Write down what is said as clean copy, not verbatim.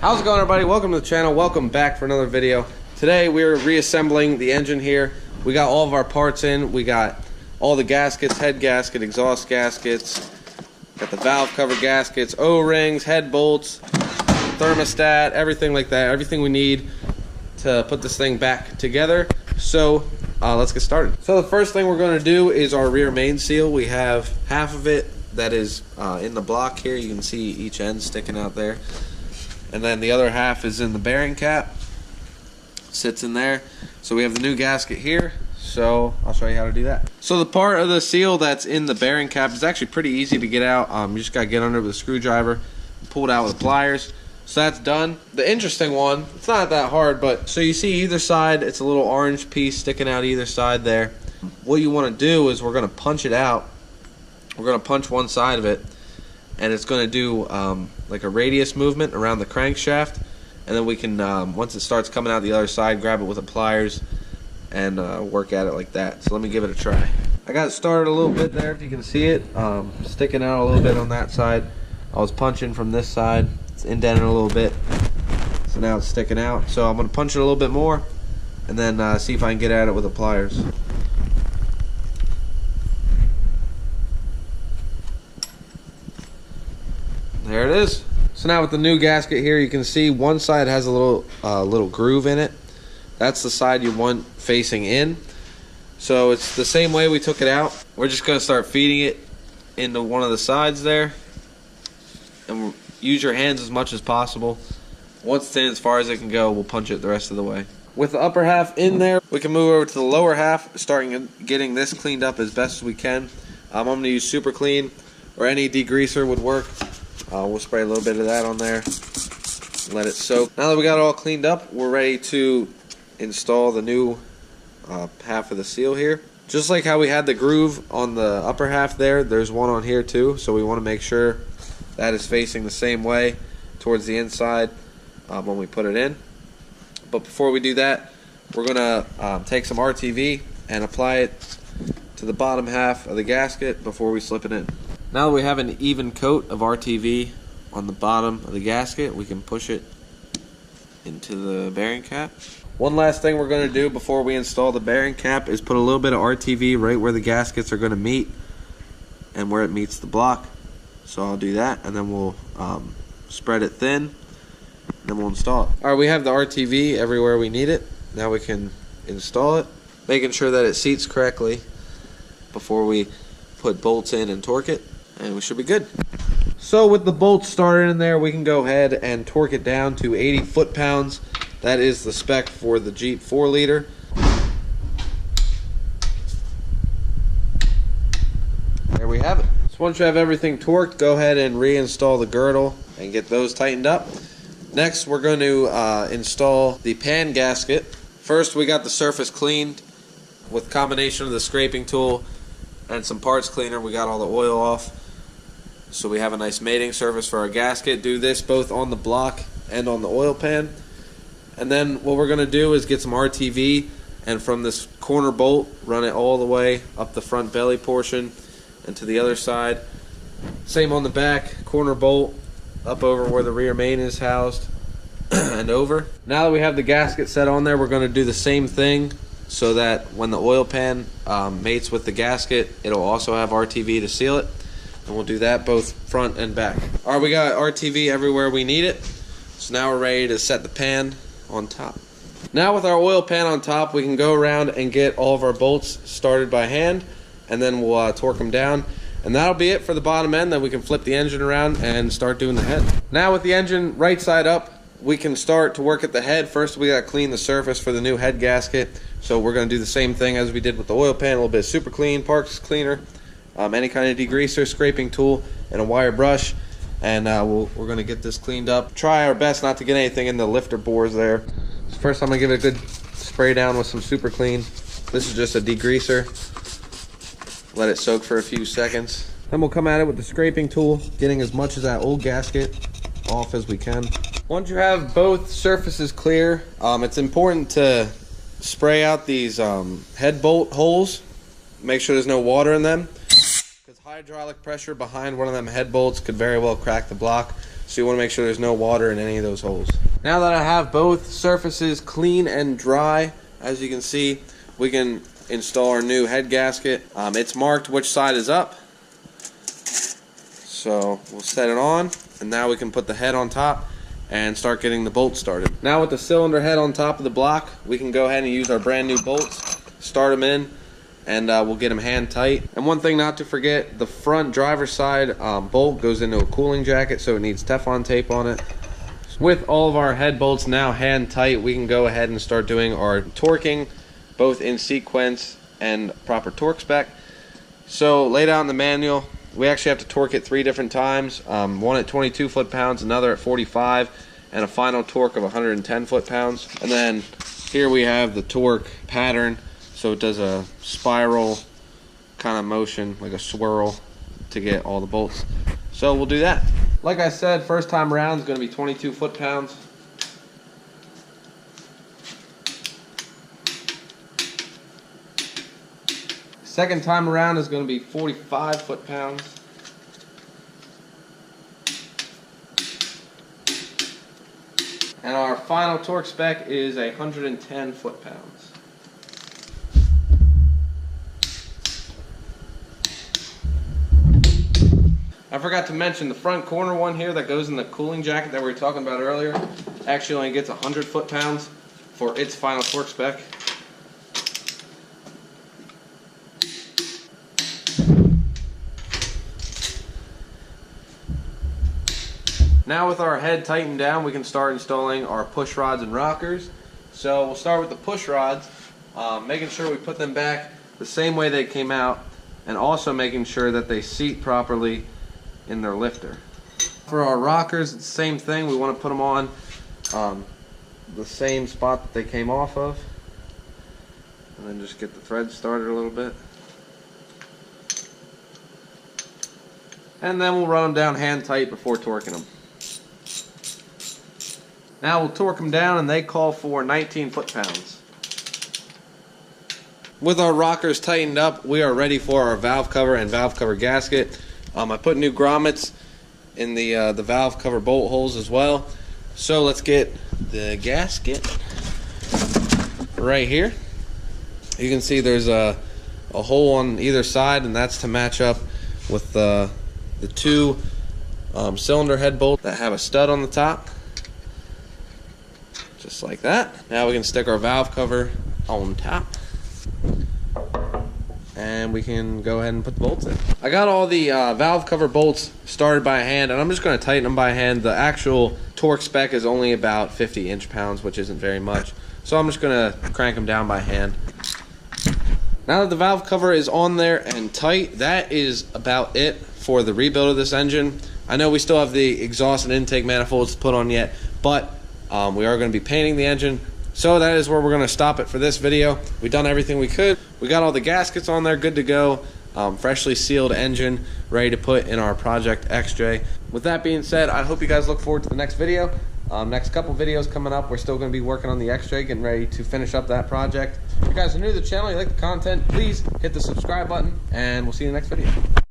How's it going, everybody? Welcome to the channel. Welcome back for another video. Today we're reassembling the engine here. We got all of our parts in. We got all the gaskets, head gasket, exhaust gaskets, got the valve cover gaskets, O-rings, head bolts, thermostat, everything like that. Everything we need to put this thing back together. So let's get started. So the first thing we're going to do is our rear main seal. We have half of it that is in the block here. You can see each end sticking out there. And then the other half is in the bearing cap. Sits in there. So we have the new gasket here. So I'll show you how to do that. So the part of the seal that's in the bearing cap is actually pretty easy to get out. You just gotta get under it with a screwdriver, pull it out with pliers. So that's done. The interesting one, it's not that hard, but so you see either side, it's a little orange piece sticking out either side there. What you want to do is we're gonna punch it out. We're gonna punch one side of it, and it's gonna do like a radius movement around the crankshaft, and then we can once it starts coming out the other side, grab it with the pliers and work at it like that. So let me give it a try. I got it started a little bit there, if you can see it, sticking out a little bit on that side. I was punching from this side, it's indented a little bit, so now it's sticking out. So I'm going to punch it a little bit more and then see if I can get at it with the pliers. There it is. So now with the new gasket here, you can see one side has a little groove in it. That's the side you want facing in. So it's the same way we took it out. We're just going to start feeding it into one of the sides there, and use your hands as much as possible. Once it's in as far as it can go, we'll punch it the rest of the way. With the upper half in there, we can move over to the lower half, starting getting this cleaned up as best as we can. I'm going to use Super Clean, or any degreaser would work. We'll spray a little bit of that on there, let it soak. Now that we got it all cleaned up, we're ready to install the new half of the seal here. Just like how we had the groove on the upper half there, there's one on here too, so we want to make sure that is facing the same way towards the inside when we put it in. But before we do that, we're going to take some RTV and apply it to the bottom half of the gasket before we slip it in. Now that we have an even coat of RTV on the bottom of the gasket, we can push it into the bearing cap. One last thing we're going to do before we install the bearing cap is put a little bit of RTV right where the gaskets are going to meet and where it meets the block. So I'll do that, and then we'll spread it thin, and then we'll install it. Alright, we have the RTV everywhere we need it. Now we can install it, making sure that it seats correctly before we put bolts in and torque it, and we should be good. So with the bolts started in there, we can go ahead and torque it down to 80 foot-pounds. That is the spec for the Jeep 4-liter. There we have it. So once you have everything torqued, go ahead and reinstall the girdle and get those tightened up. Next, we're going to install the pan gasket. First, we got the surface cleaned with combination of the scraping tool and some parts cleaner. We got all the oil off, so we have a nice mating surface for our gasket. Do this both on the block and on the oil pan. And then what we're going to do is get some RTV, and from this corner bolt, run it all the way up the front belly portion and to the other side. Same on the back, corner bolt up over where the rear main is housed and over. Now that we have the gasket set on there, we're going to do the same thing so that when the oil pan mates with the gasket, it'll also have RTV to seal it. And we'll do that both front and back. Alright, we got RTV everywhere we need it. So now we're ready to set the pan on top. Now with our oil pan on top, we can go around and get all of our bolts started by hand, and then we'll torque them down, and that'll be it for the bottom end. Then we can flip the engine around and start doing the head. Now with the engine right side up, we can start to work at the head. First, we got to clean the surface for the new head gasket, so we're going to do the same thing as we did with the oil pan. A little bit of Super Clean, parts cleaner, any kind of degreaser, scraping tool, and a wire brush. And we're going to get this cleaned up. Try our best not to get anything in the lifter bores there. So first I'm going to give it a good spray down with some Super Clean. This is just a degreaser. Let it soak for a few seconds. Then we'll come at it with the scraping tool, getting as much of that old gasket off as we can. Once you have both surfaces clear, it's important to spray out these head bolt holes. Make sure there's no water in them, because hydraulic pressure behind one of them head bolts could very well crack the block. so you want to make sure there's no water in any of those holes. Now that I have both surfaces clean and dry, as you can see, we can install our new head gasket. It's marked which side is up, so we'll set it on, and now we can put the head on top and start getting the bolts started. Now with the cylinder head on top of the block, we can go ahead and use our brand new bolts, start them in, and we'll get them hand tight. And one thing not to forget, the front driver's side bolt goes into a cooling jacket, so it needs Teflon tape on it. With all of our head bolts now hand tight, we can go ahead and start doing our torquing, both in sequence and proper torque spec. So laid out in the manual, we actually have to torque it 3 different times, one at 22 foot-pounds, another at 45, and a final torque of 110 foot-pounds. And then here we have the torque pattern, so it does a spiral kind of motion, like a swirl, to get all the bolts. So we'll do that. Like I said, first time around is going to be 22 foot-pounds. Second time around is going to be 45 foot-pounds. And our final torque spec is 110 foot-pounds. I forgot to mention the front corner one here that goes in the cooling jacket that we were talking about earlier actually only gets 100 foot-pounds for its final torque spec. Now with our head tightened down, we can start installing our push rods and rockers. So we'll start with the push rods, making sure we put them back the same way they came out, and also making sure that they seat properly in their lifter. For our rockers, it's the same thing. We want to put them on the same spot that they came off of, and then just get the threads started a little bit. And then we'll run them down hand tight before torquing them. Now we'll torque them down, and they call for 19 foot-pounds. With our rockers tightened up, we are ready for our valve cover and valve cover gasket. I put new grommets in the valve cover bolt holes as well. So let's get the gasket right here. You can see there's a hole on either side, and that's to match up with the 2 cylinder head bolts that have a stud on the top. Just like that. Now we can stick our valve cover on top, and we can go ahead and put the bolts in. I got all the valve cover bolts started by hand, and I'm just going to tighten them by hand. The actual torque spec is only about 50 inch-pounds, which isn't very much. So I'm just going to crank them down by hand. Now that the valve cover is on there and tight, that is about it for the rebuild of this engine. I know we still have the exhaust and intake manifolds to put on yet, but we are going to be painting the engine. So that is where we're going to stop it for this video. We've done everything we could. We got all the gaskets on there, good to go. Freshly sealed engine, ready to put in our Project XJ. With that being said, I hope you guys look forward to the next video. Next couple videos coming up. We're still going to be working on the XJ, getting ready to finish up that project. If you guys are new to the channel, you like the content, please hit the subscribe button, and we'll see you in the next video.